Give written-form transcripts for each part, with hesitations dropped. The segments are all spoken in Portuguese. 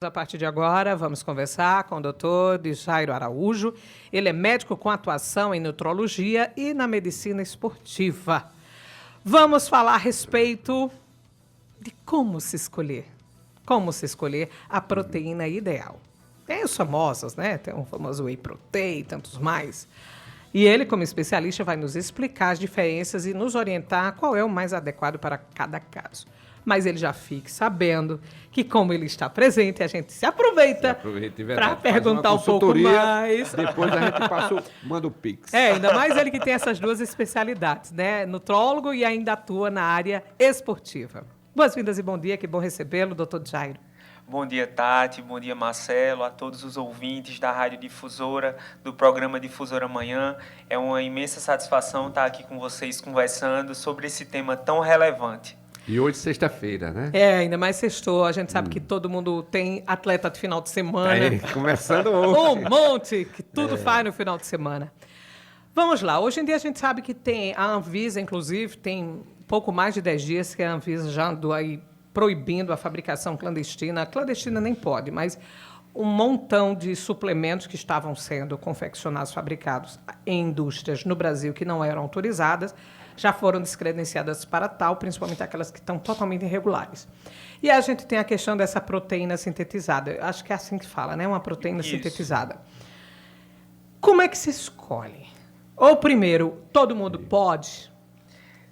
A partir de agora, vamos conversar com o Dr. Jairo Araújo. Ele é médico com atuação em nutrologia e na medicina esportiva. Vamos falar a respeito de como se escolher a proteína ideal. Tem os famosos, né? Tem o famoso whey protein e tantos mais. E ele, como especialista, vai nos explicar as diferenças e nos orientar qual é o mais adequado para cada caso. Mas ele já fique sabendo que, como ele está presente, a gente se aproveita para perguntar um pouco mais. Depois a gente manda o Pix. Ainda mais ele que tem essas duas especialidades, né? Nutrólogo e ainda atua na área esportiva. Boas-vindas e bom dia, que bom recebê-lo, doutor Jairo. Bom dia, Tati. Bom dia, Marcelo. A todos os ouvintes da Rádio Difusora, do programa Difusora Manhã. É uma imensa satisfação estar aqui com vocês conversando sobre esse tema tão relevante. E hoje, sexta-feira, né? Ainda mais sextou. A gente sabe que todo mundo tem atleta de final de semana. Começando hoje. Um monte, que tudo faz no final de semana. Vamos lá. Hoje em dia a gente sabe que tem a Anvisa, inclusive, tem pouco mais de 10 dias que a Anvisa já andou aí proibindo a fabricação clandestina. Clandestina nem pode, mas um montão de suplementos que estavam sendo confeccionados, fabricados em indústrias no Brasil que não eram autorizadas, já foram descredenciadas para tal, principalmente aquelas que estão totalmente irregulares. E a gente tem a questão dessa proteína sintetizada. Eu acho que é assim que fala, né? Uma proteína sintetizada. Como é que se escolhe? Ou, primeiro, todo mundo pode?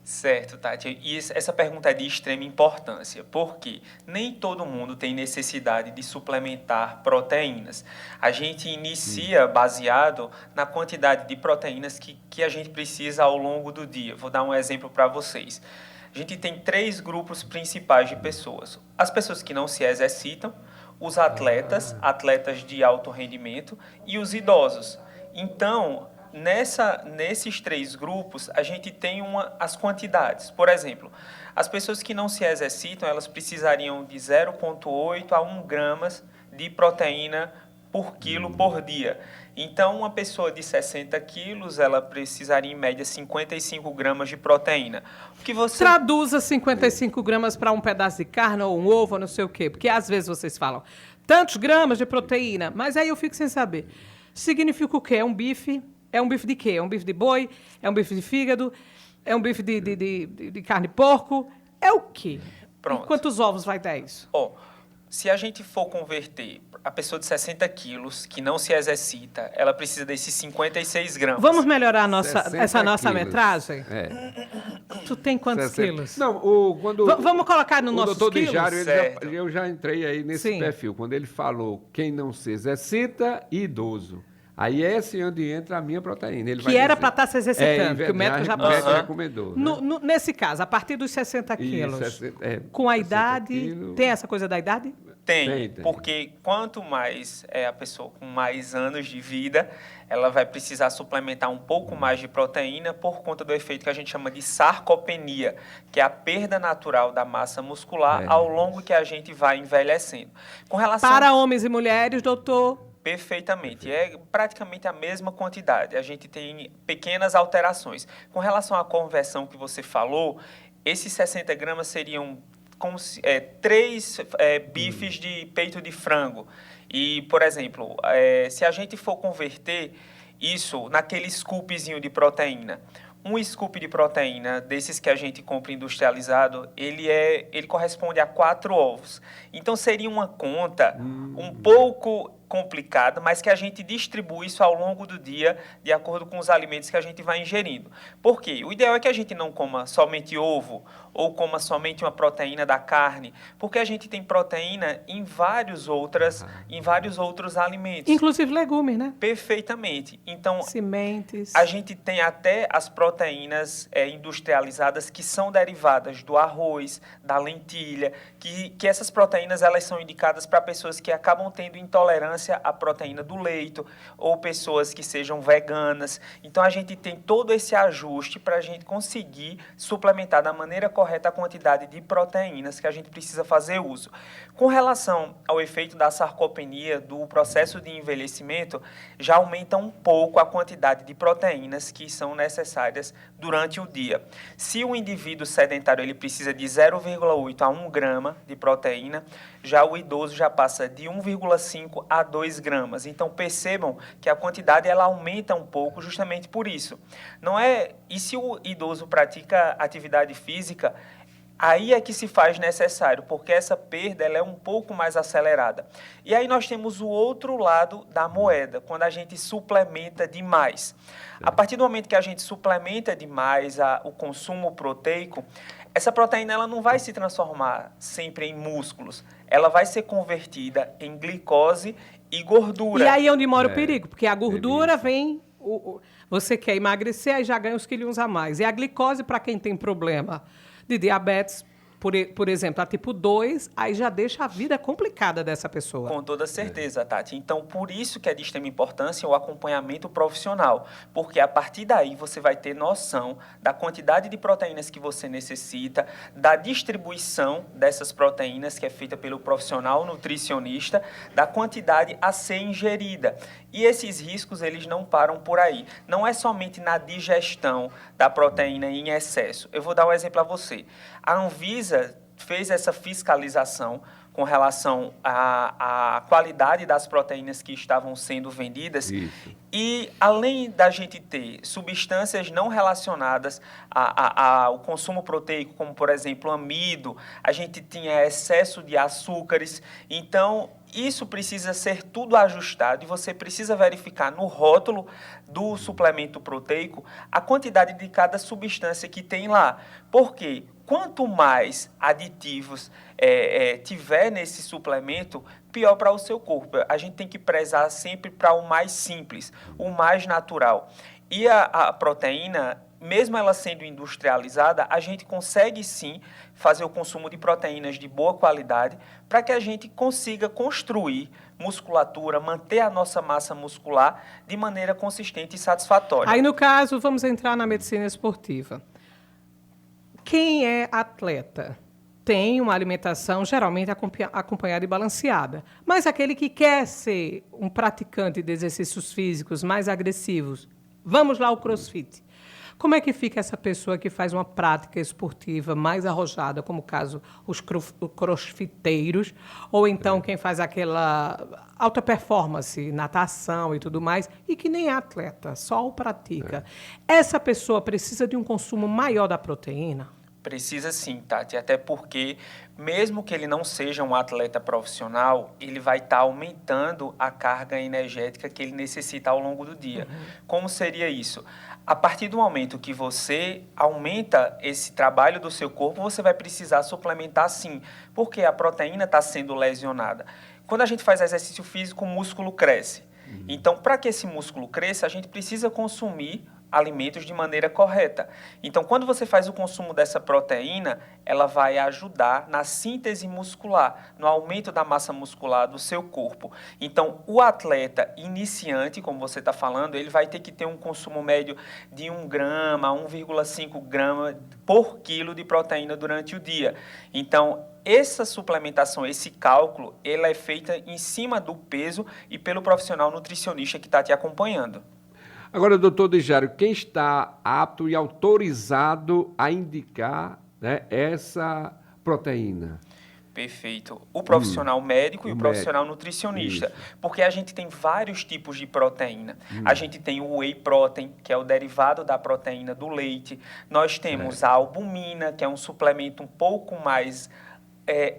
Certo, Tati. E essa pergunta é de extrema importância, porque nem todo mundo tem necessidade de suplementar proteínas. A gente inicia baseado na quantidade de proteínas que a gente precisa ao longo do dia. Vou dar um exemplo para vocês. A gente tem 3 grupos principais de pessoas. As pessoas que não se exercitam, os atletas de alto rendimento e os idosos. Então, nesses 3 grupos, a gente tem as quantidades. Por exemplo, as pessoas que não se exercitam, elas precisariam de 0,8 a 1 gramas de proteína por quilo por dia. Então, uma pessoa de 60 quilos, ela precisaria, em média, 55 gramas de proteína. O que você... Traduza 55 gramas para um pedaço de carne ou um ovo, ou não sei o quê. Porque, às vezes, vocês falam tantos gramas de proteína, mas aí eu fico sem saber. Significa o quê? É um bife? É um bife de quê? É um bife de boi? É um bife de fígado? É um bife de carne de porco? É o quê? Pronto. E quantos ovos vai dar isso? Se a gente for converter a pessoa de 60 quilos que não se exercita, ela precisa desses 56 gramas. Vamos melhorar essa nossa quilos. metragem? Tu tem quantos 60. quilos? Não, vamos colocar no nosso doutor quilos? Jairo, eu já entrei aí nesse perfil. Quando ele falou quem não se exercita e idoso. Aí é onde entra a minha proteína. Ele que era para estar se exercitando, que o médico já passou. Recomendou. Né? Nesse caso, a partir dos 60 quilos, com a idade, tem essa coisa da idade? Tem, porque quanto mais a pessoa com mais anos de vida, ela vai precisar suplementar um pouco mais de proteína por conta do efeito que a gente chama de sarcopenia, que é a perda natural da massa muscular ao longo que a gente vai envelhecendo. Para homens e mulheres, doutor? Perfeitamente. É praticamente a mesma quantidade. A gente tem pequenas alterações. Com relação à conversão que você falou, esses 60 gramas seriam como 3 bifes de peito de frango. E, por exemplo, se a gente for converter isso naquele scoopzinho de proteína, um scoop de proteína desses que a gente compra industrializado, ele corresponde a 4 ovos. Então, seria uma conta um pouco complicada, mas que a gente distribui isso ao longo do dia, de acordo com os alimentos que a gente vai ingerindo. Por quê? O ideal é que a gente não coma somente ovo ou coma somente uma proteína da carne, porque a gente tem proteína em vários outros alimentos. Inclusive legumes, né? Perfeitamente. Então, sementes. A gente tem até as proteínas industrializadas que são derivadas do arroz, da lentilha, que essas proteínas elas são indicadas para pessoas que acabam tendo intolerância à proteína do leite ou pessoas que sejam veganas. Então, a gente tem todo esse ajuste para a gente conseguir suplementar da maneira correta correta a quantidade de proteínas que a gente precisa fazer uso. Com relação ao efeito da sarcopenia, do processo de envelhecimento, já aumenta um pouco a quantidade de proteínas que são necessárias durante o dia. Se o indivíduo sedentário ele precisa de 0,8 a 1 grama de proteína, já o idoso já passa de 1,5 a 2 gramas. Então, percebam que a quantidade ela aumenta um pouco justamente por isso. E se o idoso pratica atividade física, aí é que se faz necessário, porque essa perda ela é um pouco mais acelerada. E aí nós temos o outro lado da moeda, quando a gente suplementa demais. A partir do momento que a gente suplementa demais o consumo proteico, essa proteína ela não vai se transformar sempre em músculos, ela vai ser convertida em glicose e gordura. E aí é onde mora o perigo, porque a gordura vem... Você quer emagrecer, aí já ganha os quilinhos a mais. E a glicose, para quem tem problema de diabetes, por exemplo, a tipo 2, aí já deixa a vida complicada dessa pessoa. Com toda certeza, Tati. Então, por isso que é de extrema importância o acompanhamento profissional, porque a partir daí você vai ter noção da quantidade de proteínas que você necessita, da distribuição dessas proteínas que é feita pelo profissional nutricionista, da quantidade a ser ingerida. E esses riscos, eles não param por aí. Não é somente na digestão da proteína em excesso. Eu vou dar um exemplo a você. A Anvisa fez essa fiscalização com relação à qualidade das proteínas que estavam sendo vendidas. Isso. E, além da gente ter substâncias não relacionadas ao consumo proteico, como, por exemplo, amido, a gente tinha excesso de açúcares. Então, isso precisa ser tudo ajustado e você precisa verificar no rótulo do suplemento proteico a quantidade de cada substância que tem lá. Por quê? Quanto mais aditivos tiver nesse suplemento, pior para o seu corpo. A gente tem que prezar sempre para o mais simples, o mais natural. E a proteína, mesmo ela sendo industrializada, a gente consegue sim fazer o consumo de proteínas de boa qualidade para que a gente consiga construir musculatura, manter a nossa massa muscular de maneira consistente e satisfatória. Aí, no caso, vamos entrar na medicina esportiva. Quem é atleta tem uma alimentação geralmente acompanhada e balanceada. Mas aquele que quer ser um praticante de exercícios físicos mais agressivos, vamos lá ao CrossFit. Como é que fica essa pessoa que faz uma prática esportiva mais arrojada, como o caso os crossfiteiros, ou então quem faz aquela alta performance, natação e tudo mais, e que nem é atleta, só o pratica. Essa pessoa precisa de um consumo maior da proteína? Precisa sim, Tati, até porque, mesmo que ele não seja um atleta profissional, ele vai estar aumentando a carga energética que ele necessita ao longo do dia. Como seria isso? A partir do momento que você aumenta esse trabalho do seu corpo, você vai precisar suplementar sim, porque a proteína está sendo lesionada. Quando a gente faz exercício físico, o músculo cresce. Então, para que esse músculo cresça, a gente precisa consumir alimentos de maneira correta. Então, quando você faz o consumo dessa proteína, ela vai ajudar na síntese muscular, no aumento da massa muscular do seu corpo. Então, o atleta iniciante, como você está falando, ele vai ter que ter um consumo médio de 1 grama, 1,5 grama por quilo de proteína durante o dia. Então, essa suplementação, esse cálculo, ela é feita em cima do peso e pelo profissional nutricionista que está te acompanhando. Agora, doutor Dejário, quem está apto e autorizado a indicar, né, essa proteína? Perfeito. O profissional médico e o profissional nutricionista. Isso. Porque a gente tem vários tipos de proteína. A gente tem o whey protein, que é o derivado da proteína do leite. Nós temos a albumina, que é um suplemento um pouco mais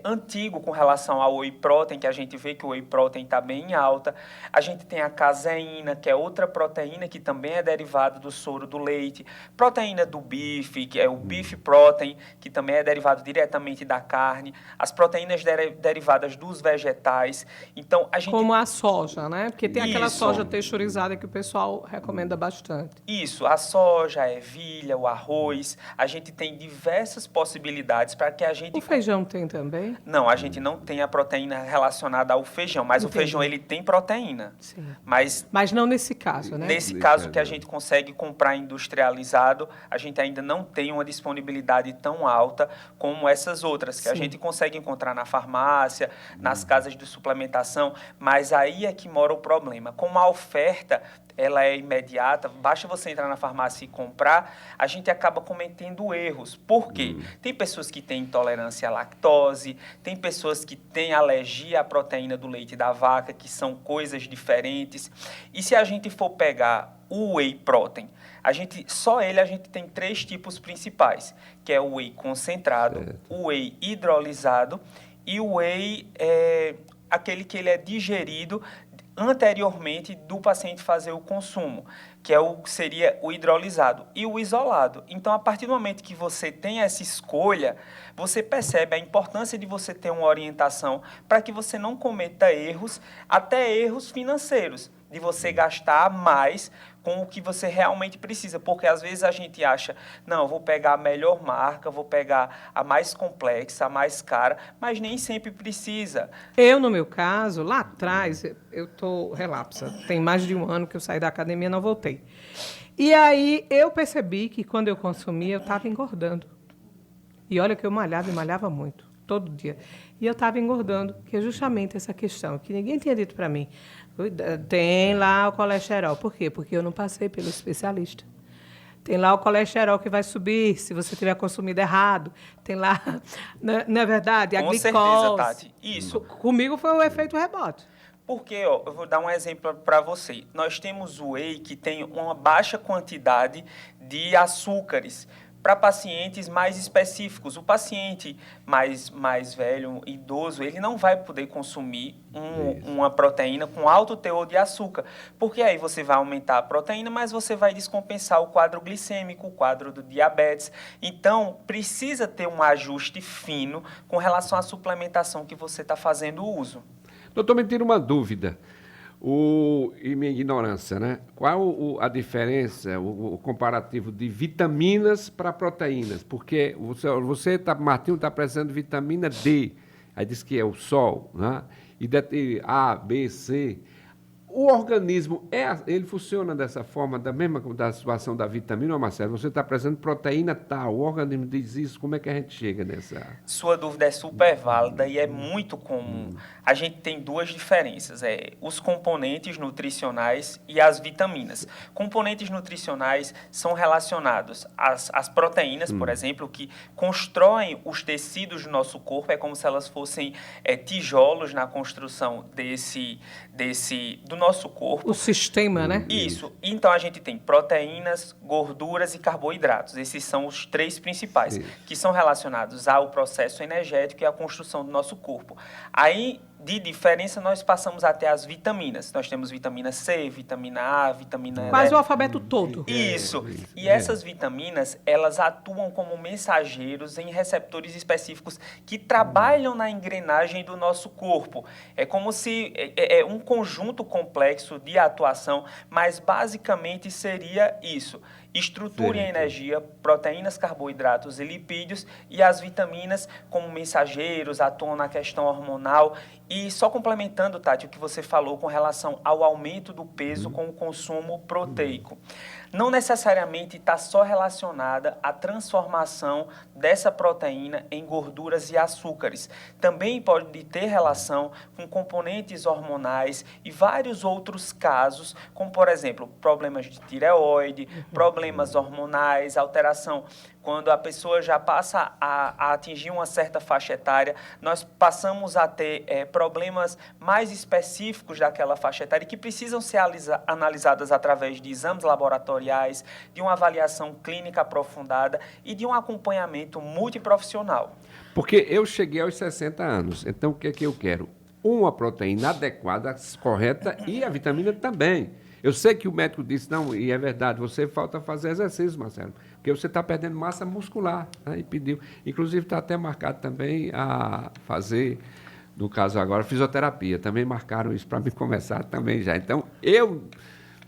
antigo com relação ao whey protein, que a gente vê que o whey protein está bem alta. A gente tem a caseína, que é outra proteína que também é derivada do soro do leite. Proteína do bife, que é o beef protein, que também é derivado diretamente da carne. As proteínas derivadas dos vegetais. Então, a gente... Como a soja, né? Porque tem aquela soja texturizada que o pessoal recomenda bastante. Isso, a soja, a ervilha, o arroz. A gente tem diversas possibilidades para que a gente... O feijão tem também. também? Não, a gente não tem a proteína relacionada ao feijão, mas Entendi. o feijão ele tem proteína. Sim. Mas não nesse caso, né? nesse caso que a gente consegue comprar industrializado, a gente ainda não tem uma disponibilidade tão alta como essas outras, que a Sim. gente consegue encontrar na farmácia, nas casas de suplementação, mas aí é que mora o problema. Como a oferta ela é imediata, basta você entrar na farmácia e comprar, a gente acaba cometendo erros. Por quê? Tem pessoas que têm intolerância à lactose, tem pessoas que têm alergia à proteína do leite da vaca, que são coisas diferentes. E se a gente for pegar o whey protein, só ele a gente tem 3 tipos principais, que é o whey concentrado, o whey hidrolisado e o whey aquele que ele é digerido anteriormente do paciente fazer o consumo, que seria o hidrolisado e o isolado. Então, a partir do momento que você tem essa escolha, você percebe a importância de você ter uma orientação para que você não cometa erros, até erros financeiros, de você gastar mais com o que você realmente precisa, porque às vezes a gente acha, não, eu vou pegar a melhor marca, vou pegar a mais complexa, a mais cara, mas nem sempre precisa. No meu caso, lá atrás, eu estou relapsa. Tem mais de 1 ano que eu saí da academia e não voltei. E aí eu percebi que quando eu consumia, eu estava engordando. E olha que eu malhava e malhava muito, todo dia. E eu estava engordando, que é justamente essa questão, que ninguém tinha dito para mim. Tem lá o colesterol. Por quê? Porque eu não passei pelo especialista. Tem lá o colesterol que vai subir se você tiver consumido errado. Tem lá, na verdade, a glicose. Com certeza, Tati. Isso. Comigo foi o efeito rebote. Porque, eu vou dar um exemplo para você. Nós temos o whey que tem uma baixa quantidade de açúcares para pacientes mais específicos. O paciente mais velho, idoso, ele não vai poder consumir uma proteína com alto teor de açúcar, porque aí você vai aumentar a proteína, mas você vai descompensar o quadro glicêmico, o quadro do diabetes. Então, precisa ter um ajuste fino com relação à suplementação que você está fazendo uso. Doutor, me tira uma dúvida. E minha ignorância, né? Qual a diferença, o comparativo de vitaminas para proteínas? Porque Martinho está precisando de vitamina D, aí diz que é o sol, né? E A, B, C. O organismo, ele funciona dessa forma, da situação da vitamina, Marcelo? Você está precisando de proteína tal, o organismo diz isso, como é que a gente chega nessa? Sua dúvida é super válida e é muito comum. A gente tem 2 diferenças, os componentes nutricionais e as vitaminas. Componentes nutricionais são relacionados às proteínas, por exemplo, que constroem os tecidos do nosso corpo, é como se elas fossem tijolos na construção do nosso corpo. O sistema, né? Isso. Então, a gente tem proteínas, gorduras e carboidratos. Esses são os 3 principais, que são relacionados ao processo energético e à construção do nosso corpo. Aí, de diferença, nós passamos até as vitaminas. Nós temos vitamina C, vitamina A, vitamina E. Quase o alfabeto todo. Isso. E essas vitaminas, elas atuam como mensageiros em receptores específicos que trabalham na engrenagem do nosso corpo. É como se é um conjunto complexo de atuação, mas basicamente seria isso. Estrutura e energia, proteínas, carboidratos e lipídios, e as vitaminas como mensageiros, atuam na questão hormonal. E só complementando, Tati, o que você falou com relação ao aumento do peso com o consumo proteico. Não necessariamente está só relacionada à transformação dessa proteína em gorduras e açúcares. Também pode ter relação com componentes hormonais e vários outros casos, como, por exemplo, problemas de tireoide, problemas hormonais, alteração. Quando a pessoa já passa a atingir uma certa faixa etária, nós passamos a ter problemas mais específicos daquela faixa etária que precisam ser analisadas através de exames laboratoriais, de uma avaliação clínica aprofundada e de um acompanhamento multiprofissional. Porque eu cheguei aos 60 anos, então o que é que eu quero? Uma proteína adequada, correta e a vitamina também. Eu sei que o médico disse, não, e é verdade, você falta fazer exercício, Marcelo, porque você está perdendo massa muscular, né? E pediu. Inclusive está até marcado também a fazer, no caso agora, fisioterapia. Também marcaram isso para me começar também já. Então, eu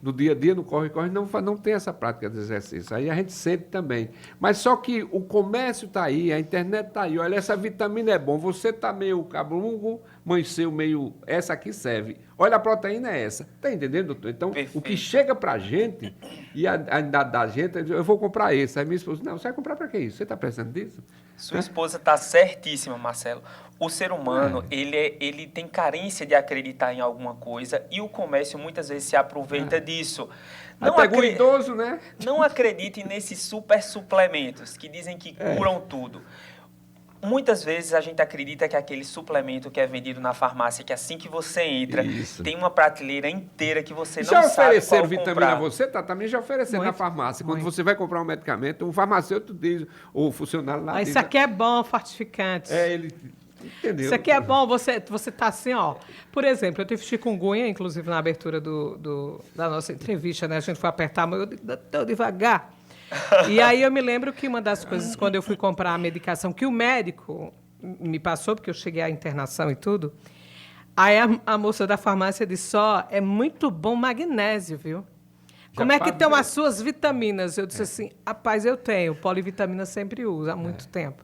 no dia a dia, no corre-corre, não tem essa prática de exercício. Aí a gente sente também. Mas só que o comércio está aí, a internet está aí. Olha, essa vitamina é bom. Você está meio cablungo, amanheceu meio... Essa aqui serve. Olha, a proteína é essa. Está entendendo, doutor? Então, Perfeito. o que chega para a gente, e a da gente, eu vou comprar esse. Aí minha esposa, não, você vai comprar para que isso? Você está precisando disso? Sua esposa está certíssima, Marcelo. O ser humano, ele tem carência de acreditar em alguma coisa e o comércio muitas vezes se aproveita disso. Até o idoso, né? Não acredite nesses super suplementos que dizem que curam tudo. Muitas vezes a gente acredita que aquele suplemento que é vendido na farmácia, que assim que você entra, tem uma prateleira inteira que você não já sabe ofereceram qual vitamina comprar. a você? Tá, também já ofereceram na farmácia. Quando você vai comprar um medicamento, o farmacêutico diz, ou o funcionário lá diz... Isso aqui é bom, fortificante. Ele... Entendeu? Isso aqui é bom, você tá assim, ó. Por exemplo, eu tive chikungunya, inclusive na abertura da nossa entrevista, né? A gente foi apertar a mão, eu tô devagar. E aí eu me lembro que uma das coisas, quando eu fui comprar a medicação que o médico me passou, porque eu cheguei à internação e tudo, aí a moça da farmácia disse, ó, é muito bom magnésio, viu? Como é que estão as suas vitaminas? Eu disse assim, rapaz, eu tenho, polivitamina sempre uso, há muito tempo.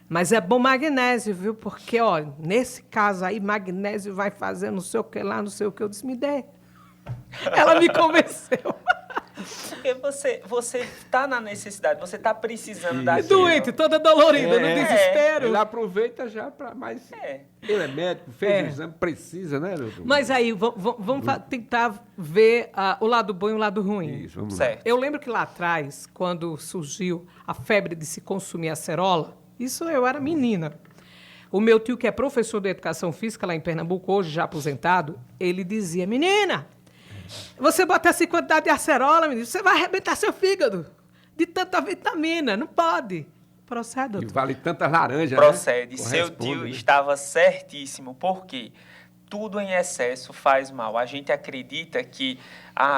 Mas é bom magnésio, viu? Porque, olha, nesse caso aí, magnésio vai fazer não sei o que lá, não sei o que. Eu disse, me dê. Ela me convenceu. Porque você está na necessidade, você está precisando daquilo. Doente, toda dolorida, no desespero. Ele aproveita já para mais... Ele é médico, fez o exame, precisa, né, doutor? Mas aí, vamos tentar ver o lado bom e o lado ruim. Isso, vamos Certo. Eu lembro que lá atrás, quando surgiu a febre de se consumir acerola, isso eu era menina. O meu tio, que é professor de educação física lá em Pernambuco, hoje já aposentado, ele dizia, menina, você bota essa quantidade de acerola, menina, você vai arrebentar seu fígado de tanta vitamina, não pode. Procede, doutor. E vale tantas laranjas, Procede. né? Seu tio estava certíssimo. Por quê? Tudo em excesso faz mal. A gente acredita que,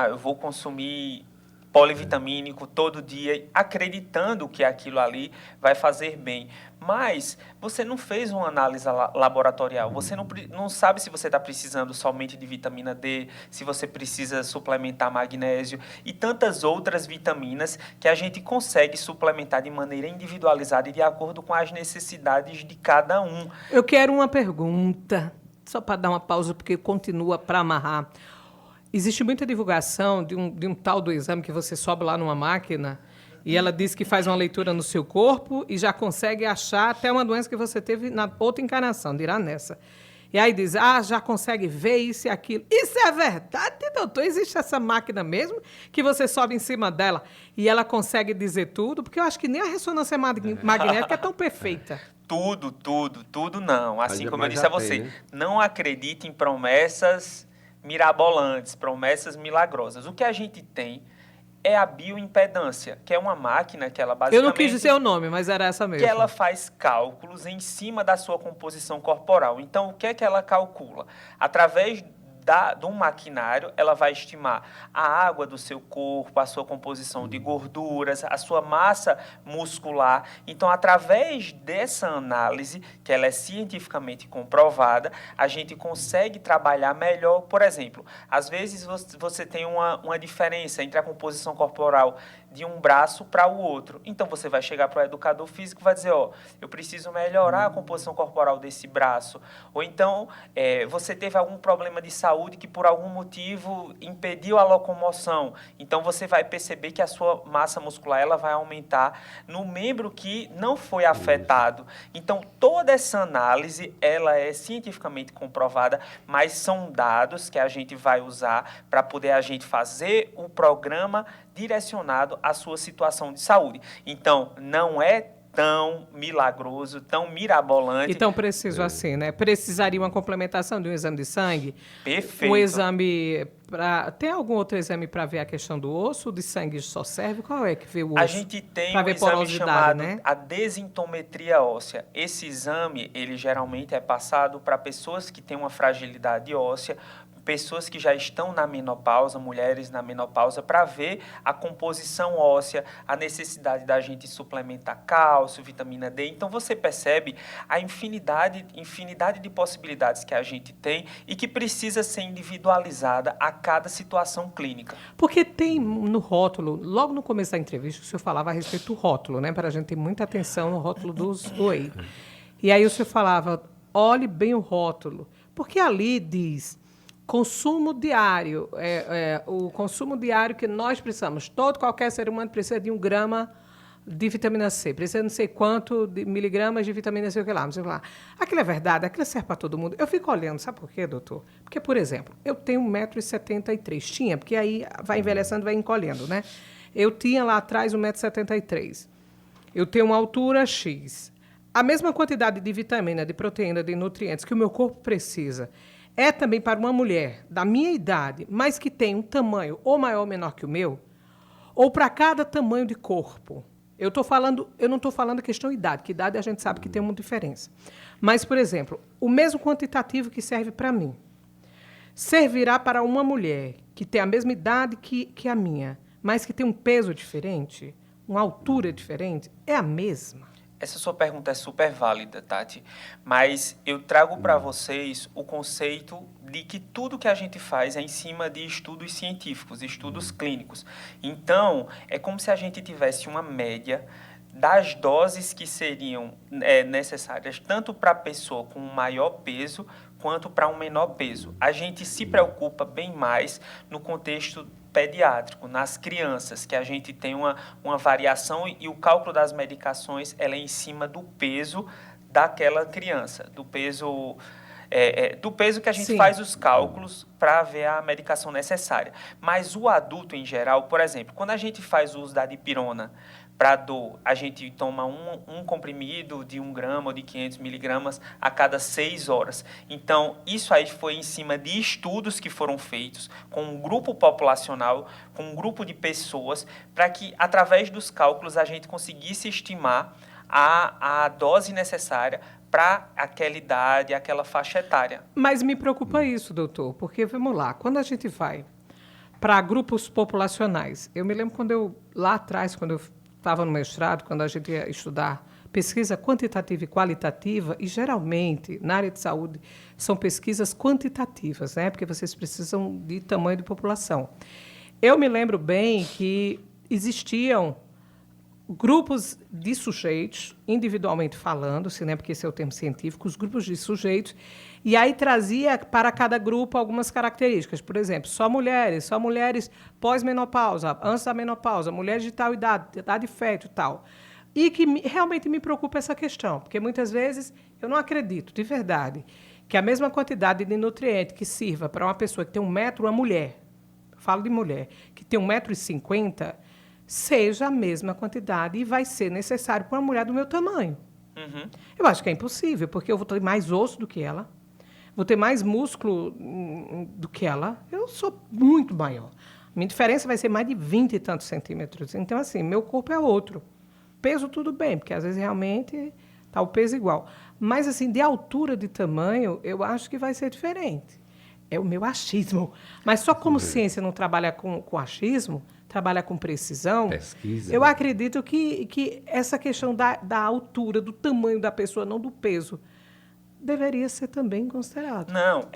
eu vou consumir polivitamínico todo dia, acreditando que aquilo ali vai fazer bem. Mas você não fez uma análise laboratorial. Você não sabe se você está precisando somente de vitamina D, se você precisa suplementar magnésio e tantas outras vitaminas que a gente consegue suplementar de maneira individualizada e de acordo com as necessidades de cada um. Eu quero uma pergunta, só para dar uma pausa, porque continua para amarrar. Existe muita divulgação de um tal do exame que você sobe lá numa máquina e ela diz que faz uma leitura no seu corpo e já consegue achar até uma doença que você teve na outra encarnação, dirá nessa. E aí diz, já consegue ver isso e aquilo. Isso é verdade, doutor? Existe essa máquina mesmo que você sobe em cima dela e ela consegue dizer tudo? Porque eu acho que nem a ressonância magnética é tão perfeita. Tudo não. Assim como eu disse a você, né? Não acredite em promessas mirabolantes, promessas milagrosas. O que a gente tem é a bioimpedância, que é uma máquina que ela basicamente... Eu não quis dizer o nome, mas era essa mesmo. Que ela faz cálculos em cima da sua composição corporal. Então, o que é que ela calcula? Através de um maquinário, ela vai estimar a água do seu corpo, a sua composição de gorduras, a sua massa muscular. Então, através dessa análise, que ela é cientificamente comprovada, a gente consegue trabalhar melhor. Por exemplo, às vezes você tem uma diferença entre a composição corporal de um braço para o outro. Então, você vai chegar para o educador físico e vai dizer, eu preciso melhorar a composição corporal desse braço. Ou então, você teve algum problema de saúde que por algum motivo impediu a locomoção. Então, você vai perceber que a sua massa muscular ela vai aumentar no membro que não foi afetado. Então, toda essa análise ela é cientificamente comprovada, mas são dados que a gente vai usar para poder a gente fazer o programa direcionado à sua situação de saúde. Então, não é tão milagroso, tão mirabolante. E tão preciso assim, né? Precisaria uma complementação de um exame de sangue? Perfeito. Um exame para... Tem algum outro exame para ver a questão do osso? O de sangue só serve? Qual é que vê o osso? A gente tem um exame chamado a desintometria óssea. Esse exame, ele geralmente é passado para pessoas que têm uma fragilidade óssea pessoas que já estão na menopausa, mulheres na menopausa, para ver a composição óssea, a necessidade da gente suplementar cálcio, vitamina D. Então, você percebe a infinidade de possibilidades que a gente tem e que precisa ser individualizada a cada situação clínica. Porque tem no rótulo, logo no começo da entrevista, o senhor falava a respeito do rótulo, né? Para a gente ter muita atenção no rótulo do whey. E aí o senhor falava, olhe bem o rótulo, porque ali diz consumo diário, o consumo diário que nós precisamos. Qualquer ser humano precisa de 1 grama de vitamina C, precisa não sei quanto de miligramas de vitamina C, não sei o que lá. Aquilo é verdade, aquilo serve para todo mundo. Eu fico olhando, sabe por quê, doutor? Porque, por exemplo, eu tenho 1,73 m, tinha, porque aí vai envelhecendo, vai encolhendo, né? Eu tinha lá atrás 1,73 m. Eu tenho uma altura X. A mesma quantidade de vitamina, de proteína, de nutrientes que o meu corpo precisa é também para uma mulher da minha idade, mas que tem um tamanho ou maior ou menor que o meu, ou para cada tamanho de corpo. Eu não estou falando questão de idade, que idade a gente sabe que tem uma diferença. Mas, por exemplo, o mesmo quantitativo que serve para mim servirá para uma mulher que tem a mesma idade que a minha, mas que tem um peso diferente, uma altura diferente, é a mesma. Essa sua pergunta é super válida, Tati, mas eu trago para vocês o conceito de que tudo que a gente faz é em cima de estudos científicos, estudos clínicos. Então, é como se a gente tivesse uma média das doses que seriam necessárias tanto para a pessoa com um maior peso quanto para um menor peso. A gente se preocupa bem mais no contexto pediátrico, nas crianças, que a gente tem uma variação e o cálculo das medicações ela é em cima do peso daquela criança, do peso que a gente Sim. faz os cálculos para ver a medicação necessária. Mas o adulto em geral, por exemplo, quando a gente faz o uso da dipirona para dor, a gente toma um comprimido de 1 grama ou de 500 miligramas a cada 6 horas. Então, isso aí foi em cima de estudos que foram feitos com um grupo populacional, com um grupo de pessoas, para que, através dos cálculos, a gente conseguisse estimar a dose necessária para aquela idade, aquela faixa etária. Mas me preocupa isso, doutor, porque, vamos lá, quando a gente vai para grupos populacionais, eu me lembro lá atrás, quando eu estava no mestrado, quando a gente ia estudar pesquisa quantitativa e qualitativa, e geralmente, na área de saúde, são pesquisas quantitativas, né? Porque vocês precisam de tamanho de população. Eu me lembro bem que existiam grupos de sujeitos, individualmente falando, né, porque esse é o termo científico, os grupos de sujeitos, e aí trazia para cada grupo algumas características. Por exemplo, só mulheres pós-menopausa, antes da menopausa, mulheres de tal idade fértil e tal. E que realmente me preocupa essa questão, porque muitas vezes eu não acredito, de verdade, que a mesma quantidade de nutriente que sirva para uma pessoa que tem 1 metro, uma mulher, falo de mulher, que tem 1,50 m, seja a mesma quantidade e vai ser necessário para uma mulher do meu tamanho. Uhum. Eu acho que é impossível, porque eu vou ter mais osso do que ela, vou ter mais músculo do que ela. Eu sou muito maior. Minha diferença vai ser mais de 20 e tantos centímetros. Então, assim, meu corpo é outro. Peso, tudo bem, porque às vezes realmente está o peso igual. Mas, assim, de altura, de tamanho, eu acho que vai ser diferente. É o meu achismo. Mas só como ciência não trabalha com achismo, trabalha com precisão, pesquisa, eu acredito que essa questão da altura, do tamanho da pessoa, não do peso, deveria ser também considerado. Não.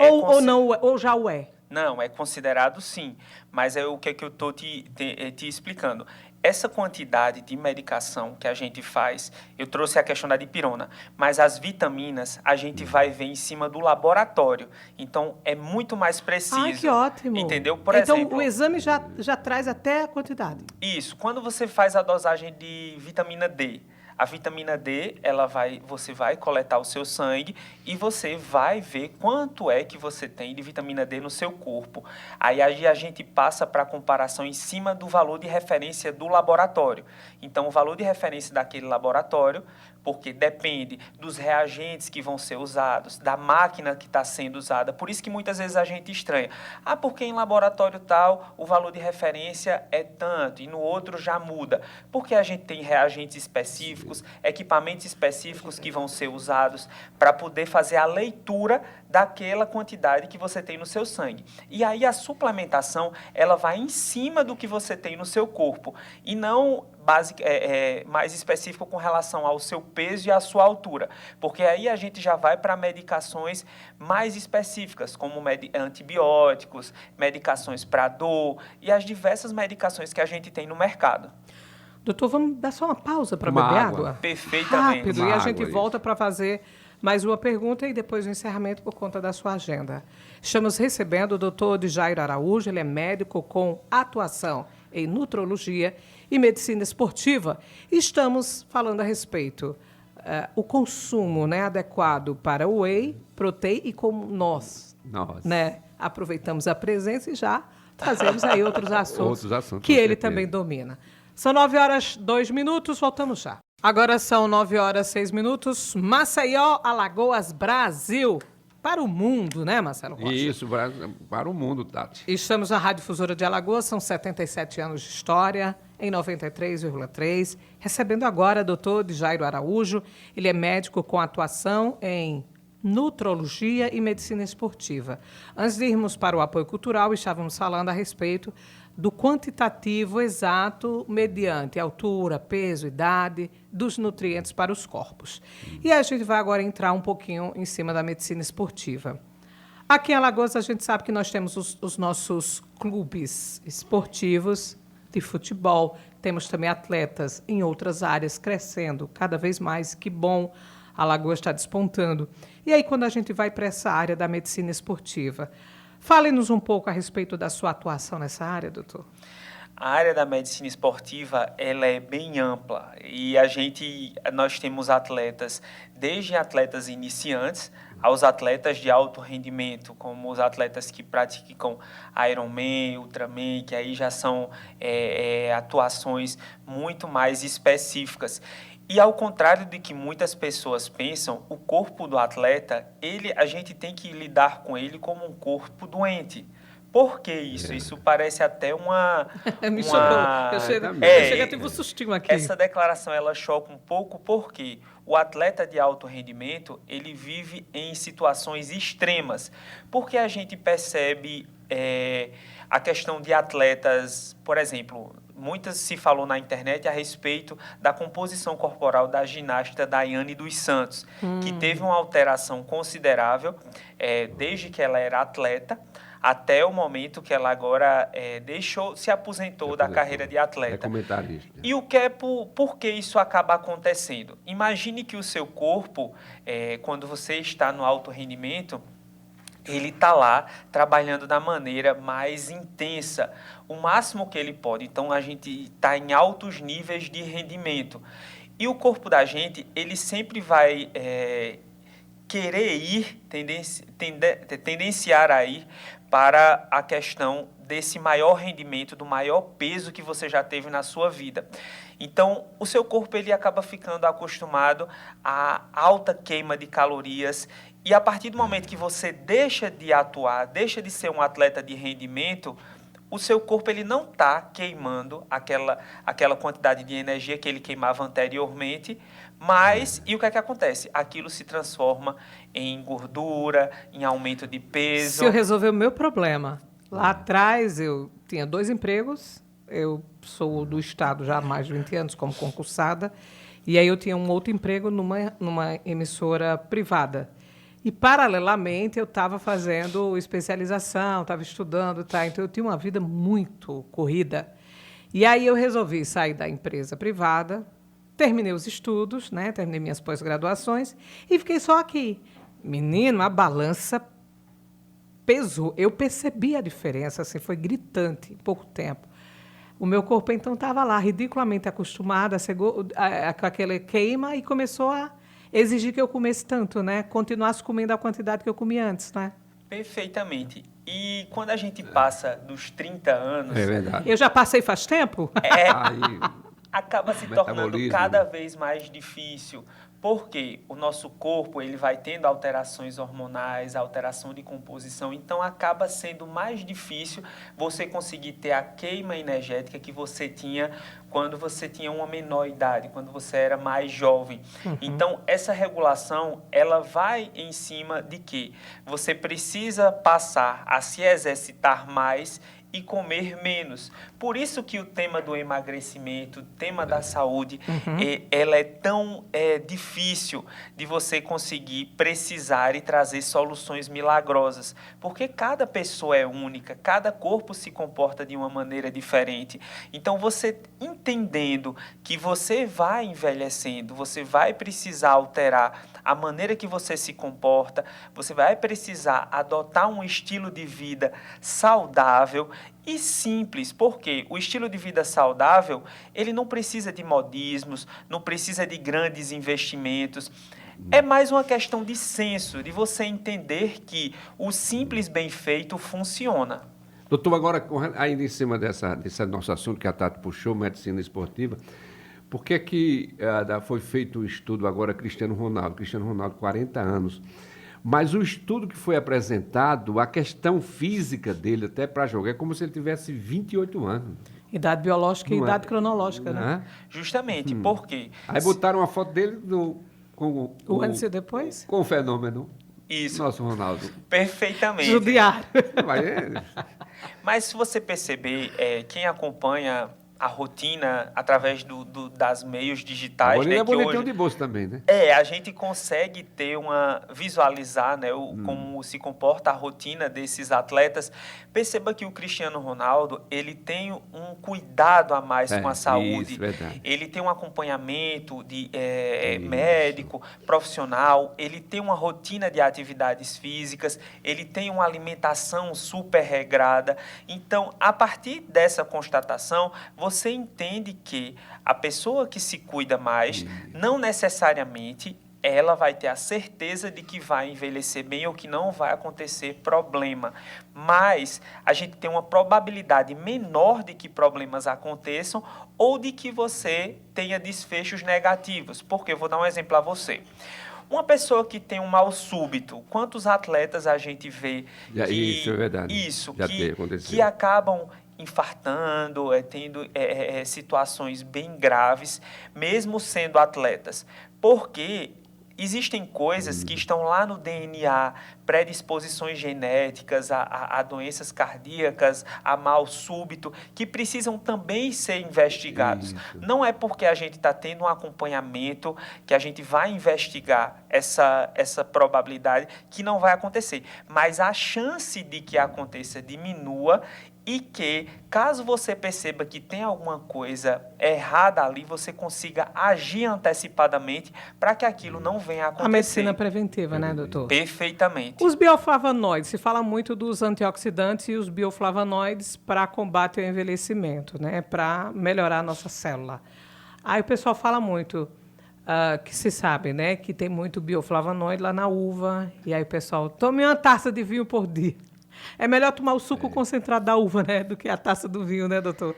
Ou já o é? Não, é considerado sim. Mas é o que eu estou te explicando. Essa quantidade de medicação que a gente faz, eu trouxe a questão da dipirona, mas as vitaminas a gente vai ver em cima do laboratório. Então, é muito mais preciso. Ah, que ótimo. Entendeu? Por então, exemplo, o exame já traz até a quantidade. Isso. Quando você faz a dosagem de vitamina D, a vitamina D, você vai coletar o seu sangue e você vai ver quanto é que você tem de vitamina D no seu corpo. Aí a gente passa para a comparação em cima do valor de referência do laboratório. Então, o valor de referência daquele laboratório porque depende dos reagentes que vão ser usados, da máquina que está sendo usada. Por isso que muitas vezes a gente estranha. Porque em laboratório tal o valor de referência é tanto e no outro já muda. Porque a gente tem reagentes específicos, equipamentos específicos que vão ser usados para poder fazer a leitura daquela quantidade que você tem no seu sangue. E aí a suplementação, ela vai em cima do que você tem no seu corpo e não mais específico com relação ao seu peso e à sua altura, porque aí a gente já vai para medicações mais específicas, como antibióticos, medicações para dor e as diversas medicações que a gente tem no mercado. Doutor, vamos dar só uma pausa para beber água? Perfeitamente. Rápido, e a gente volta para fazer mais uma pergunta e depois o encerramento por conta da sua agenda. Estamos recebendo o doutor Djairo Araújo, ele é médico com atuação em nutrologia e medicina esportiva. Estamos falando a respeito o consumo, né, adequado para o whey, protein e como nós, né, aproveitamos a presença e já trazemos aí outros assuntos que ele também domina. São 9h02, voltamos já. Agora são 9h06, Maceió, Alagoas, Brasil. Para o mundo, né, Marcelo Rocha? Isso, para o mundo, Tati. Estamos na Rádio Difusora de Alagoas, são 77 anos de história, em 93,3. Recebendo agora o doutor Djairo Araújo. Ele é médico com atuação em nutrologia e medicina esportiva. Antes de irmos para o apoio cultural, estávamos falando a respeito do quantitativo exato mediante altura, peso, idade, dos nutrientes para os corpos. E a gente vai agora entrar um pouquinho em cima da medicina esportiva. Aqui em Alagoas, a gente sabe que nós temos os nossos clubes esportivos de futebol, temos também atletas em outras áreas crescendo cada vez mais, que bom, Alagoas está despontando. E aí, quando a gente vai para essa área da medicina esportiva, fale-nos um pouco a respeito da sua atuação nessa área, doutor. A área da medicina esportiva, ela é bem ampla e nós temos atletas, desde atletas iniciantes aos atletas de alto rendimento, como os atletas que praticam Ironman, Ultraman, que aí já são atuações muito mais específicas. E ao contrário de que muitas pessoas pensam, o corpo do atleta, a gente tem que lidar com ele como um corpo doente. Por que isso? Isso parece até uma... Me chocou. Eu chego a ter um sustinho aqui. Essa declaração, ela choca um pouco porque o atleta de alto rendimento, ele vive em situações extremas. Porque a gente percebe a questão de atletas, por exemplo... Muitas se falou na internet a respeito da composição corporal da ginasta Daiane dos Santos, que teve uma alteração considerável desde que ela era atleta até o momento que ela agora se aposentou da carreira de atleta. É comentarista. E por que isso acaba acontecendo? Imagine que o seu corpo, quando você está no alto rendimento, ele está lá trabalhando da maneira mais intensa, o máximo que ele pode. Então, a gente está em altos níveis de rendimento. E o corpo da gente, ele sempre vai querer ir, tendenciar a ir para a questão desse maior rendimento, do maior peso que você já teve na sua vida. Então, o seu corpo ele acaba ficando acostumado à alta queima de calorias e a partir do momento que você deixa de atuar, deixa de ser um atleta de rendimento, o seu corpo ele não está queimando aquela quantidade de energia que ele queimava anteriormente, mas, e o que é que acontece? Aquilo se transforma em gordura, em aumento de peso. Se eu resolver o meu problema, lá atrás eu tinha 2 empregos, eu sou do Estado já há mais de 20 anos como concursada, e aí eu tinha um outro emprego numa emissora privada. E, paralelamente, eu estava fazendo especialização, estava estudando, tá? Então eu tinha uma vida muito corrida. E aí eu resolvi sair da empresa privada, terminei os estudos, né? Terminei minhas pós-graduações e fiquei só aqui. Menino, a balança pesou. Eu percebi a diferença, assim, foi gritante em pouco tempo. O meu corpo, então, estava lá, ridiculamente acostumado com aquela queima e começou a exigir que eu comesse tanto, né? Continuasse comendo a quantidade que eu comia antes, né? Perfeitamente. E quando a gente passa dos 30 anos... É verdade. Eu já passei faz tempo? Acaba se tornando cada vez mais difícil, Porque o nosso corpo ele vai tendo alterações hormonais, alteração de composição, então acaba sendo mais difícil você conseguir ter a queima energética que você tinha quando você tinha uma menor idade, quando você era mais jovem. Então, essa regulação, ela vai em cima de que você precisa passar a se exercitar mais e comer menos. Por isso que o tema do emagrecimento, o tema da saúde, ela é tão difícil de você conseguir precisar e trazer soluções milagrosas, porque cada pessoa é única, cada corpo se comporta de uma maneira diferente. Então, você entendendo que você vai envelhecendo, você vai precisar alterar a maneira que você se comporta, você vai precisar adotar um estilo de vida saudável e simples, porque o estilo de vida saudável, ele não precisa de modismos, não precisa de grandes investimentos. É mais uma questão de senso, de você entender que o simples bem feito funciona. Doutor, agora, ainda em cima desse nosso assunto que a Tati puxou, medicina esportiva, por que que foi feito um estudo agora, Cristiano Ronaldo, 40 anos, mas o estudo que foi apresentado, a questão física dele até para jogar, é como se ele tivesse 28 anos. Idade biológica e idade cronológica, né? Justamente, por quê? Aí botaram uma foto dele com o antes e depois? Com o fenômeno. Isso. Nosso Ronaldo. Perfeitamente. Judiar. Mas se você perceber, quem acompanha a rotina através das meios digitais, agora né, é que boletim hoje de bolso também, né? a gente consegue ter visualizar, né, como se comporta a rotina desses atletas. Perceba que o Cristiano Ronaldo, ele tem um cuidado a mais com a saúde. Isso, verdade. Ele tem um acompanhamento de médico, profissional, ele tem uma rotina de atividades físicas, ele tem uma alimentação super regrada. Então, a partir dessa constatação, você entende que a pessoa que se cuida mais, não necessariamente ela vai ter a certeza de que vai envelhecer bem ou que não vai acontecer problema. Mas a gente tem uma probabilidade menor de que problemas aconteçam ou de que você tenha desfechos negativos. Porque eu vou dar um exemplo a você. Uma pessoa que tem um mal súbito, quantos atletas a gente vê isso é verdade. Que acabam infartando, tendo situações bem graves, mesmo sendo atletas. Porque existem coisas que estão lá no DNA, predisposições genéticas a doenças cardíacas, a mal súbito, que precisam também ser investigados. Isso. Não é porque a gente está tendo um acompanhamento que a gente vai investigar essa probabilidade que não vai acontecer. Mas a chance de que aconteça diminua e que, caso você perceba que tem alguma coisa errada ali, você consiga agir antecipadamente para que aquilo não venha a acontecer. A medicina preventiva, né, doutor? Perfeitamente. Os bioflavonoides, se fala muito dos antioxidantes e os bioflavonoides para combate ao envelhecimento, né, para melhorar a nossa célula. Aí o pessoal fala muito, que se sabe, né, que tem muito bioflavonoide lá na uva, e aí o pessoal, tome uma taça de vinho por dia. É melhor tomar o suco concentrado da uva, né, do que a taça do vinho, né, doutor?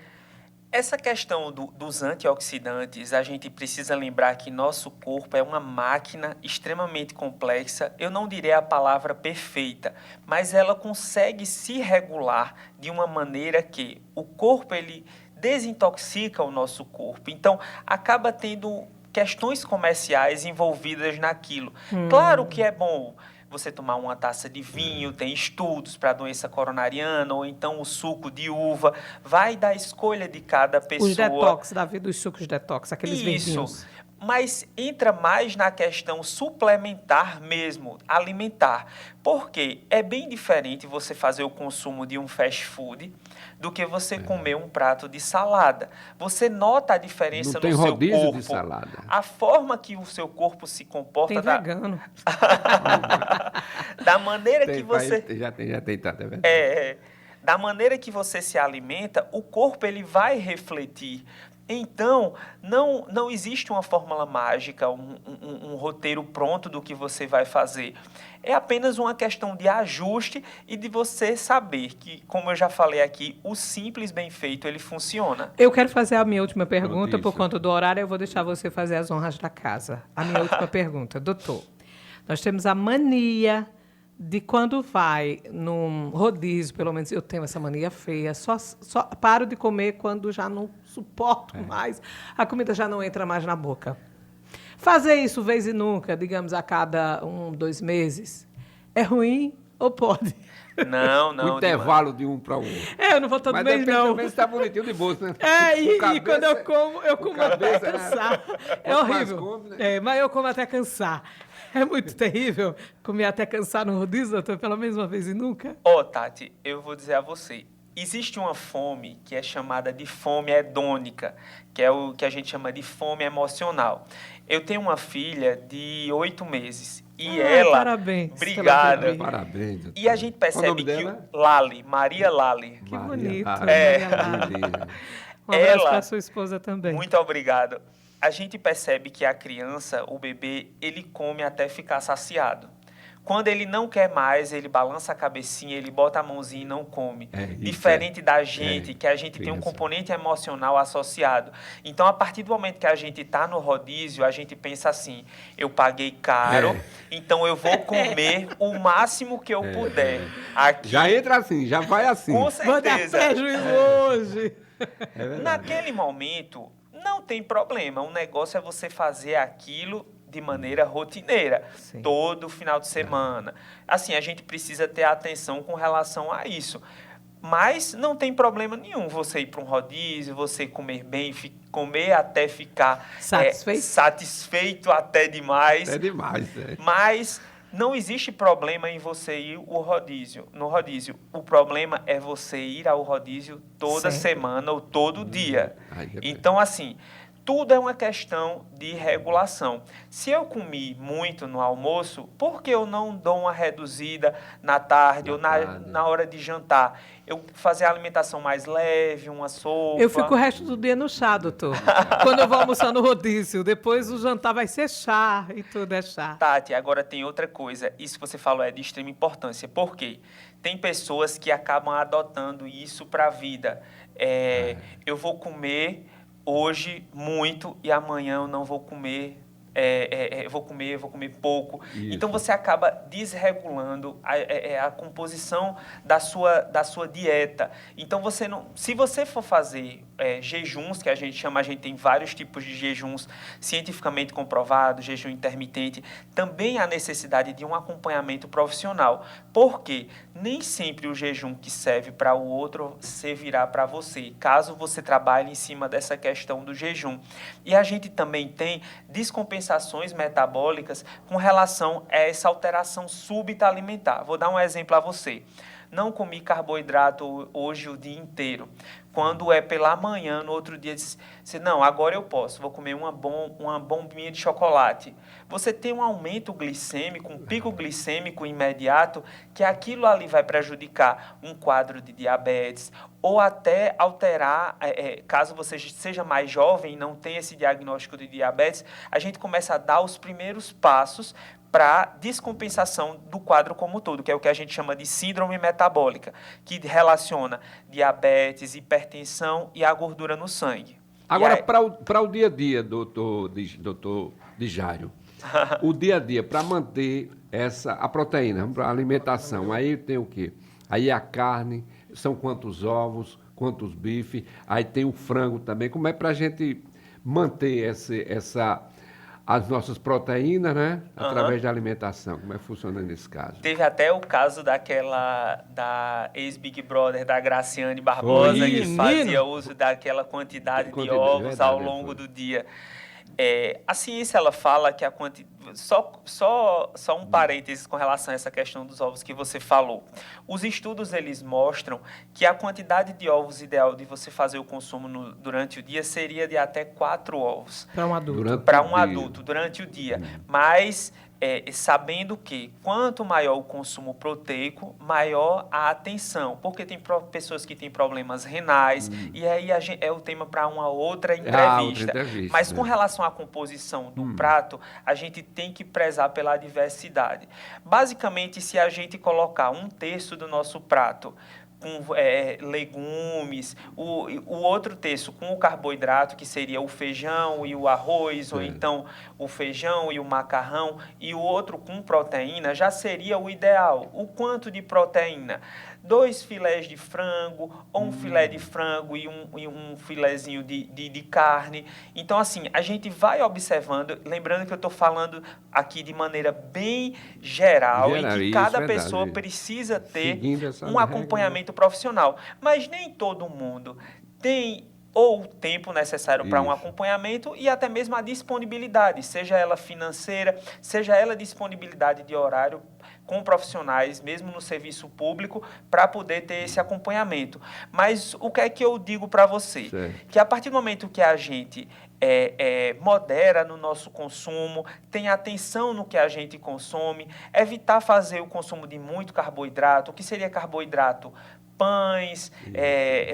Essa questão dos antioxidantes, a gente precisa lembrar que nosso corpo é uma máquina extremamente complexa. Eu não direi a palavra perfeita, mas ela consegue se regular de uma maneira que o corpo ele desintoxica o nosso corpo. Então, acaba tendo questões comerciais envolvidas naquilo. Claro que é bom você tomar uma taça de vinho, tem estudos para a doença coronariana, ou então o suco de uva, vai da escolha de cada pessoa. Os detox da vida, os sucos detox, aqueles verdinhos. Mas entra mais na questão suplementar mesmo, alimentar. Porque é bem diferente você fazer o consumo de um fast food do que você comer um prato de salada. Você nota a diferença no seu corpo. Não tem rodízio de salada. A forma que o seu corpo se comporta. Tem vegano. Da maneira que você... Já tem tanto, é verdade. Da maneira que você se alimenta, o corpo ele vai refletir Então, não existe uma fórmula mágica, um roteiro pronto do que você vai fazer. É apenas uma questão de ajuste e de você saber que, como eu já falei aqui, o simples bem feito, ele funciona. Eu quero fazer a minha última pergunta, Pronto, por isso. conta do horário, eu vou deixar você fazer as honras da casa. A minha última pergunta. Doutor, nós temos a mania de quando vai num rodízio, pelo menos eu tenho essa mania feia, só paro de comer quando já não suporto mais, a comida já não entra mais na boca. Fazer isso vez e nunca, digamos, a cada 2 meses, é ruim ou pode? Não, O intervalo de um para o outro. Eu não vou todo Mas mês, depende não. também se está bonitinho de bolso, né? E quando eu como até cabeça, cansar. É quanto mais horrível. come, né? Mas eu como até cansar. É muito terrível comer até cansar no rodízio, doutor, pelo menos uma vez e nunca. Tati, eu vou dizer a você. Existe uma fome que é chamada de fome hedônica, que é o que a gente chama de fome emocional. Eu tenho uma filha de 8 meses e ela... Parabéns. Obrigada. Parabéns. doutor. E a gente Qual o percebe nome que dela? Lali, Maria Lali. Que Maria bonito. Lali. Maria Lali. Que linda. Um abraço Ela- para sua esposa também. Muito obrigado. A gente percebe que a criança, o bebê, ele come até ficar saciado. Quando ele não quer mais, ele balança a cabecinha, ele bota a mãozinha e não come. Isso Diferente da gente, que a gente tem um criança. componente emocional associado. Então, a partir do momento que a gente está no rodízio, a gente pensa assim, eu paguei caro, então eu vou comer o máximo que eu puder. Aqui, Já entra assim, já vai assim. com Vou dar certeza. prejuízo hoje. É verdade. Naquele momento, não tem problema. O negócio é você fazer aquilo de maneira rotineira, Sim. todo final de semana. Assim, a gente precisa ter atenção com relação a isso. Mas não tem problema nenhum você ir para um rodízio, você comer bem, comer até ficar satisfeito até demais. É demais, é. Mas não existe problema em você ir no rodízio. O problema é você ir ao rodízio toda Sempre. semana ou todo dia. Aí depende. Então, assim, tudo é uma questão de regulação. Se eu comi muito no almoço, por que eu não dou uma reduzida na tarde ou na hora de jantar? Eu fazer a alimentação mais leve, uma sopa. Eu fico o resto do dia no chá, doutor. Quando eu vou almoçar no rodízio, depois o jantar vai ser chá e tudo é chá. Tati, agora tem outra coisa. Isso que você falou é de extrema importância. Por quê? Tem pessoas que acabam adotando isso para a vida. Eu vou comer hoje muito e amanhã eu não vou comer. Eu vou comer pouco. Isso. Então você acaba desregulando a composição da sua dieta. Então você não, se você for fazer jejuns, que a gente tem vários tipos de jejuns cientificamente comprovados, jejum intermitente, também há necessidade de um acompanhamento profissional. Porque nem sempre o jejum que serve para o outro servirá para você, caso você trabalhe em cima dessa questão do jejum. E a gente também tem descompensações metabólicas com relação a essa alteração súbita alimentar. Vou dar um exemplo a você. Não comi carboidrato hoje o dia inteiro. Quando é pela manhã, no outro dia, diz, não, agora eu posso, vou comer uma bombinha de chocolate. Você tem um aumento glicêmico, um pico glicêmico imediato, que aquilo ali vai prejudicar um quadro de diabetes, ou até alterar, caso você seja mais jovem e não tenha esse diagnóstico de diabetes, a gente começa a dar os primeiros passos para descompensação do quadro como um todo, que é o que a gente chama de síndrome metabólica, que relaciona diabetes, hipertensão e a gordura no sangue. Agora, para o dia a dia, doutor Dijário, o dia a dia, para manter a proteína, a alimentação, aí tem o quê? Aí a carne, são quantos ovos, quantos bifes, aí tem o frango também. Como é para a gente manter as nossas proteínas, né? Através da alimentação. Como é que funciona nesse caso? Teve até o caso da ex-Big Brother, da Graciane Barbosa, Foi que isso. fazia uso daquela quantidade de ovos verdade, ao longo do dia. A ciência, ela fala que a quantidade... Só um parênteses com relação a essa questão dos ovos que você falou. Os estudos, eles mostram que a quantidade de ovos ideal de você fazer o consumo durante o dia seria de até 4 ovos. Para um adulto. Para um adulto, durante o dia. Mas sabendo que quanto maior o consumo proteico, maior a atenção, porque tem pessoas que têm problemas renais, e aí é o tema para uma outra entrevista. Mas com relação à composição do prato, a gente tem que prezar pela diversidade. Basicamente, se a gente colocar 1/3 do nosso prato com legumes, o outro terço com o carboidrato, que seria o feijão e o arroz, ou então o feijão e o macarrão, e o outro com proteína, já seria o ideal. O quanto de proteína? 2 filés de frango, ou um filé de frango e um filézinho de carne. Então, assim, a gente vai observando, lembrando que eu estou falando aqui de maneira bem geral, e que cada pessoa precisa ter um acompanhamento profissional. Mas nem todo mundo tem ou o tempo necessário para um acompanhamento e até mesmo a disponibilidade, seja ela financeira, seja ela disponibilidade de horário com profissionais, mesmo no serviço público, para poder ter esse acompanhamento. Mas o que é que eu digo para você? Certo. Que a partir do momento que a gente modera no nosso consumo, tem atenção no que a gente consome, evitar fazer o consumo de muito carboidrato. O que seria carboidrato? Pães,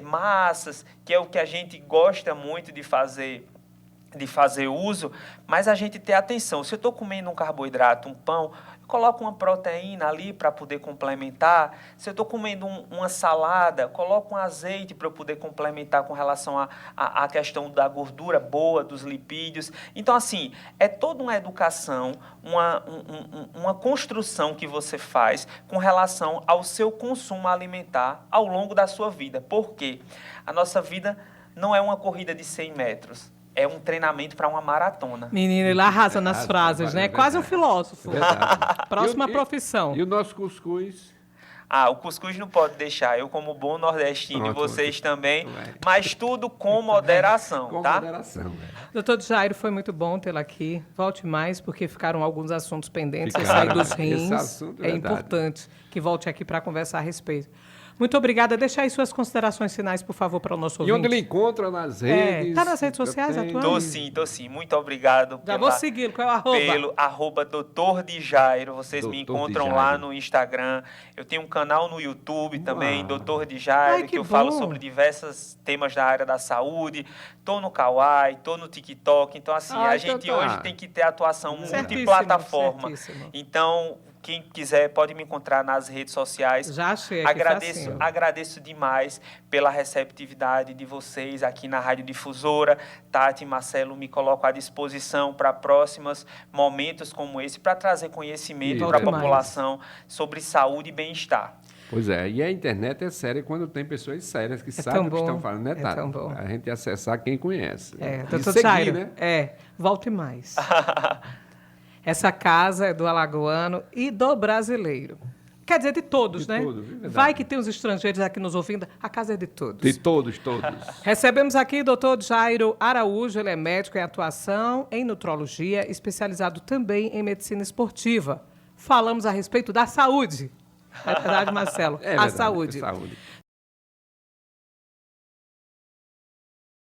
massas, que é o que a gente gosta muito de fazer uso, mas a gente ter atenção. Se eu estou comendo um carboidrato, um pão, coloco uma proteína ali para poder complementar. Se eu estou comendo uma salada, coloco um azeite para eu poder complementar com relação à questão da gordura boa, dos lipídios. Então, assim, é toda uma educação, uma construção que você faz com relação ao seu consumo alimentar ao longo da sua vida. Por quê? A nossa vida não é uma corrida de 100 metros. É um treinamento para uma maratona. Menino, ele arrasa nas frases, né? Quase um filósofo. Próxima profissão. E o nosso cuscuz? O cuscuz não pode deixar. Eu, como bom nordestino, e vocês também. Mas tudo com moderação, tá? Com moderação, Doutor Jairo, foi muito bom tê-lo aqui. Volte mais, porque ficaram alguns assuntos pendentes. Sair dos rins. Esse assunto é importante que volte aqui para conversar a respeito. Muito obrigada. Deixa aí suas considerações finais, por favor, para o nosso ouvinte. E onde ele encontra nas redes? Está nas redes sociais atuando? Tô sim. Muito obrigado. Já vou segui-lo. Qual é o arroba? Pelo @Dr. de Jairo. Vocês me encontram lá no Instagram. Eu tenho um canal no YouTube também, Dr. de Jairo, que eu falo sobre diversos temas da área da saúde. Tô no Kawaii, tô no TikTok. Então, assim, a gente hoje tem que ter atuação multiplataforma. Então, quem quiser pode me encontrar nas redes sociais. Já achei aqui. Agradeço demais pela receptividade de vocês aqui na Rádio Difusora. Tati e Marcelo, me coloco à disposição para próximos momentos como esse, para trazer conhecimento para a população sobre saúde e bem-estar. Pois é, e a internet é séria quando tem pessoas sérias que sabem o que estão falando, né, Tati? Tão bom. A gente acessar quem conhece. Doutor Jairo, né? Volte mais. Essa casa é do alagoano e do brasileiro. Quer dizer, de todos, né? Vai que tem os estrangeiros aqui nos ouvindo. A casa é de todos. De todos. Recebemos aqui o doutor Jairo Araújo. Ele é médico em atuação em nutrologia, especializado também em medicina esportiva. Falamos a respeito da saúde. É verdade, Marcelo? A saúde.